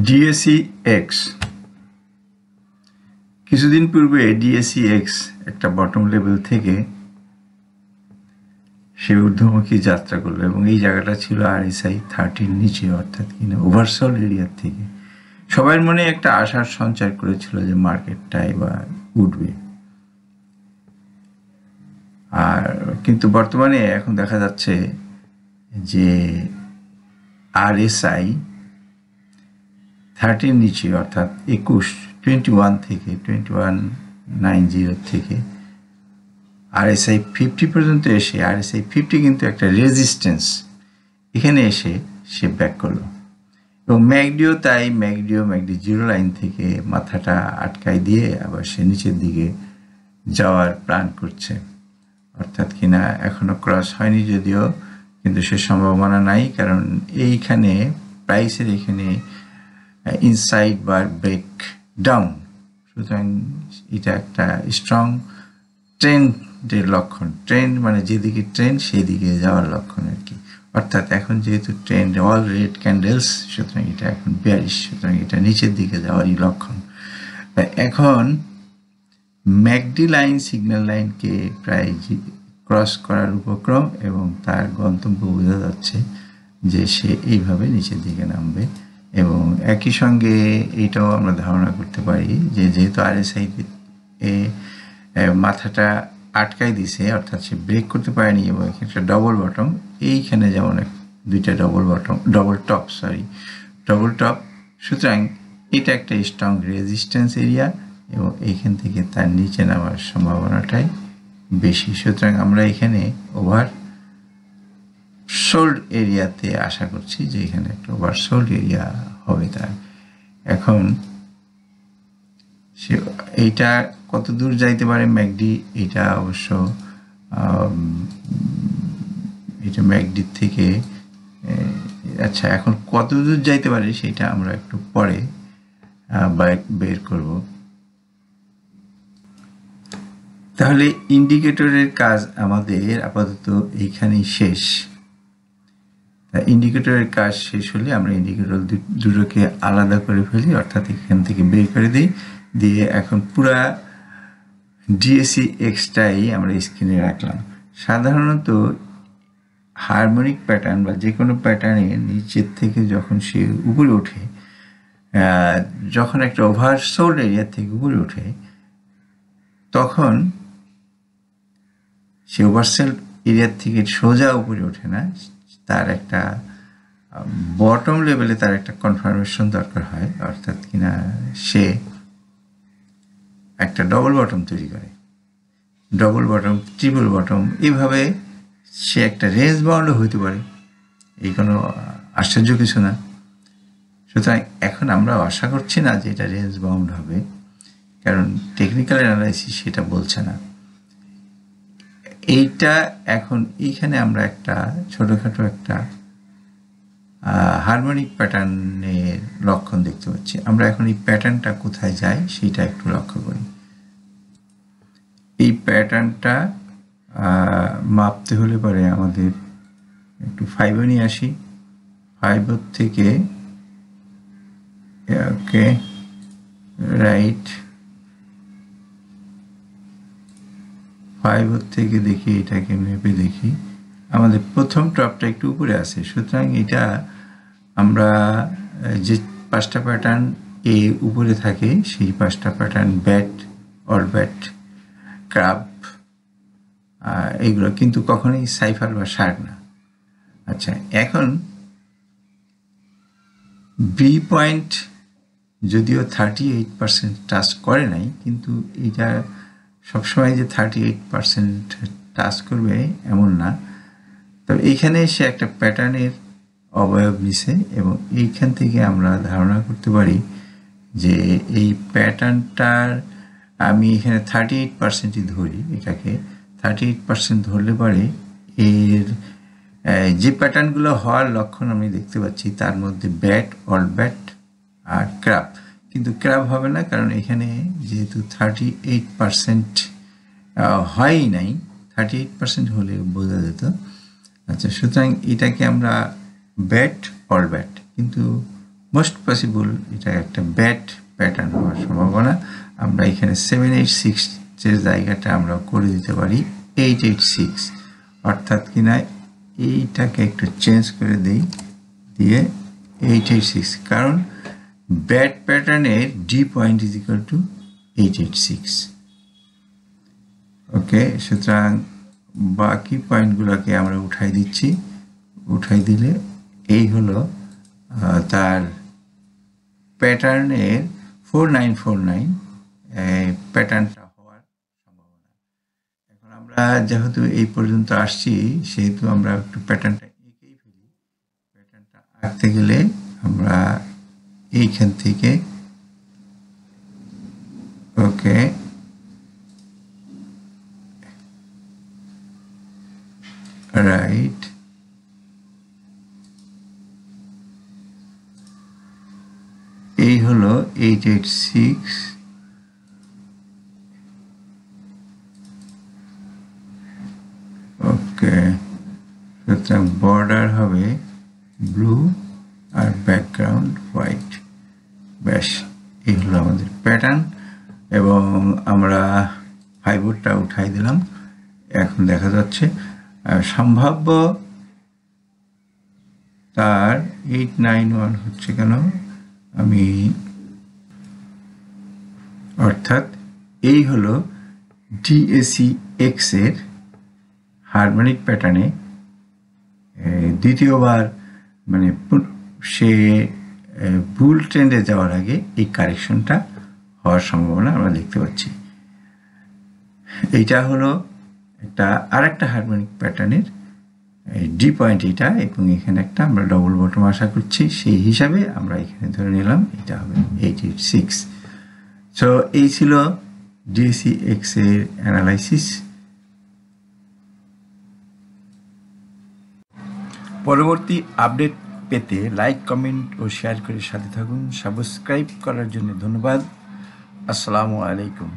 DSE x কিছুদিন পূর্বে DSE x একটা বটম লেভেল থেকে সে ঊর্ধ্বমুখী যাত্রা করলো এবং এই জায়গাটা ছিল RSI 30 নিচে, অর্থাৎ কিনা ওভারসোল এরিয়ার থেকে সবার মনে একটা আশার সঞ্চার করেছিল যে মার্কেটটা এবার উঠবে। আর কিন্তু বর্তমানে এখন দেখা যাচ্ছে যে RSI 30 নিচে, অর্থাৎ 21 থেকে 2190 থেকে RSI 50 পর্যন্ত এসে RSI 50 কিন্তু একটা রেজিস্ট্যান্স, এখানে এসে সে ব্যাক করলো এবং ম্যাকডিও তাই ম্যাকডি জিরো লাইন থেকে মাথাটা আটকাই দিয়ে আবার সে নিচের দিকে যাওয়ার প্ল্যান করছে, অর্থাৎ কিনা এখনো ক্রস হয়নি যদিও, কিন্তু সে সম্ভাবনা নাই, কারণ এইখানে প্রাইসের এখানে ইনসাইড বা ব্রেক ডাউন, সুতরাং এটা একটা স্ট্রং ট্রেন্ডের লক্ষণ। ট্রেন্ড মানে যেদিকে ট্রেন্ড সেই দিকে যাওয়ার লক্ষণ আর কি, অর্থাৎ এখন যেহেতু ট্রেন্ড অল রেড ক্যান্ডেলস, সুতরাং এটা এখন বেয়ারিশ, সুতরাং এটা নিচের দিকে যাওয়ারই লক্ষণ। এখন ম্যাকডি লাইন সিগন্যাল লাইনকে প্রায় ক্রস করার উপক্রম এবং তার গন্তব্য বোঝা যাচ্ছে যে সে এইভাবে নিচের দিকে নামবে, এবং একই সঙ্গে এইটাও আমরা ধারণা করতে পারি যে যেহেতু RSI মাথাটা আটকাই দিছে, অর্থাৎ সে ব্রেক করতে পারেনি এবং একটা ডবল বটম, এইখানে যেমন দুইটা ডবল টপ, সুতরাং এটা একটা স্ট্রং রেজিস্ট্যান্স এরিয়া এবং এইখান থেকে তার নিচে নামার সম্ভাবনাটাই বেশি। সুতরাং আমরা এখানে ওভার সোল্ড এরিয়াতে আশা করছি যে এখানে একটা ওভার সোল্ড এরিয়া হবে তার। এখন সে এইটা কত দূর যাইতে পারে ম্যাকডি, এটা অবশ্য এটা ম্যাকডির থেকে আচ্ছা এখন কত দূর যাইতে পারে সেটা আমরা একটু পরে বের করব। তাহলে ইন্ডিকেটরের কাজ আমাদের আপাতত এইখানেই শেষ। ইন্ডিকেটরের কাজ শেষ হলে আমরা ইন্ডিকেটর দুটোকে আলাদা করে ফেলি, অর্থাৎ এখান থেকে বের করে দিই, দিয়ে এখন পুরা ডিএসই এক্সটাই আমরা স্ক্রিনে রাখলাম। সাধারণত হারমোনিক প্যাটার্ন বা যে কোনো প্যাটার্নের নিচের থেকে যখন সে উপরে ওঠে, যখন একটা ওভারসোল্ড এরিয়া থেকে উপরে ওঠে, তখন সে ওভারসোল্ড এরিয়ার থেকে সোজা উপরে ওঠে না, তার একটা বটম লেভেলে তার একটা কনফার্মেশন দরকার হয়, অর্থাৎ কিনা সে একটা ডবল বটম তৈরি করে, ডবল বটম, ট্রিপল বটম, এইভাবে সে একটা রেঞ্জ বাউন্ডও হইতে পারে, এই কোনো আশ্চর্য কিছু না। সুতরাং এখন আমরা আশা করছি না যে এটা রেঞ্জ বাউন্ড হবে, কারণ টেকনিক্যাল অ্যানালাইসিস সেটা বলছে না। এইটা এখন এইখানে আমরা একটা ছোটোখাটো একটা হারমোনিক প্যাটার্নের লক্ষণ দেখতে পাচ্ছি। আমরা এখন এই প্যাটার্নটা কোথায় যায় সেটা একটু লক্ষ্য করি। এই প্যাটার্নটা মাপতে হলে পরে আমাদের একটু 5 নিয়ে আসি, 5 থেকে ওকে রাইট 5 থেকে দেখি, এটাকে মেপে দেখি, আমাদের প্রথম টপটা একটু উপরে আছে, সুতরাং এটা আমরা যে 5টা প্যাটার্ন এ উপরে থাকে সেই 5টা pattern bat, all bat, crab, এইগুলো কিন্তু কখনোই সাইফার বা শার্ক না। আচ্ছা, এখন বি পয়েন্ট যদিও 38% টাচ করে নাই, কিন্তু এটা সবসময় যে 38% টাচ করবে এমন না। তবে এইখানে সে একটা প্যাটার্নের অবয়ব নিছে এবং এইখান থেকে আমরা ধারণা করতে পারি যে এই প্যাটার্নটার আমি এখানে 38%ই ধরি, এটাকে 38% ধরলে পরে এর যে প্যাটার্নগুলো হওয়ার লক্ষণ আমি দেখতে পাচ্ছি তার মধ্যে ব্যাট, অল ব্যাট আর ক্র্যাব, কিন্তু ক্র্যাব হবে না, কারণ এখানে যেহেতু 38% হয়ই নাই, 38% হলে বোঝা যেত। আচ্ছা, সুতরাং এটাকে আমরা ব্যাট, অল ব্যাট, কিন্তু মোস্ট পসিবল এটা একটা ব্যাড প্যাটার্ন হওয়ার সম্ভাবনা। আমরা এখানে 786 যে জায়গাটা আমরা করে দিতে পারি 886, অর্থাৎ কিনা এইটাকে একটু চেঞ্জ করে দিই, দিয়ে 886, কারণ ব্যাড প্যাটার্নের D point is equal to 886। ওকে, সুতরাং বাকি পয়েন্টগুলোকে আমরা উঠাই দিচ্ছি। উঠাই দিলে এই হলো তার প্যাটার্নের 4949 প্যাটার্নটা হওয়ার সম্ভাবনা। এখন আমরা যেহেতু এই পর্যন্ত আসছি, সেহেতু আমরা একটু প্যাটার্নটা এঁকেই ফেলি। প্যাটার্নটা আঁকতে গেলে আমরা এইখান থেকে ওকে রাইট, এই হলো 886, ওকে। সুতরাং বর্ডার হবে ব্লু আর ব্যাকগ্রাউন্ড হোয়াইট। ব্যাস, এই হলো আমাদের প্যাটার্ন। এবং আমরা ফাইবারটা উঠাই দিলাম। এখন দেখা যাচ্ছে সম্ভাব্য তার 891 হচ্ছে কেন, আমি অর্থাৎ এই হলো ডিএসি এক্স এর হারমোনিক প্যাটার্নে দ্বিতীয়বার মানে সে বুল ট্রেন্ডে যাওয়ার আগে এই কারেকশনটা হওয়ার সম্ভাবনা আমরা দেখতে পাচ্ছি। এইটা হলো একটা আরেকটা হারমোনিক প্যাটার্নের ডি পয়েন্ট এটা, এবং এখানে একটা আমরা ডবল বটম আশা করছি, সেই হিসাবে আমরা এখানে ধরে নিলাম এটা হবে 886। সো এই ছিল ডিএসি এক্স এর অ্যানালাইসিস। পরবর্তী আপডেট পেতে লাইক, কমেন্ট ও শেয়ার করে সাথে থাকুন। সাবস্ক্রাইব করার জন্য ধন্যবাদ। আসসালামু আলাইকুম।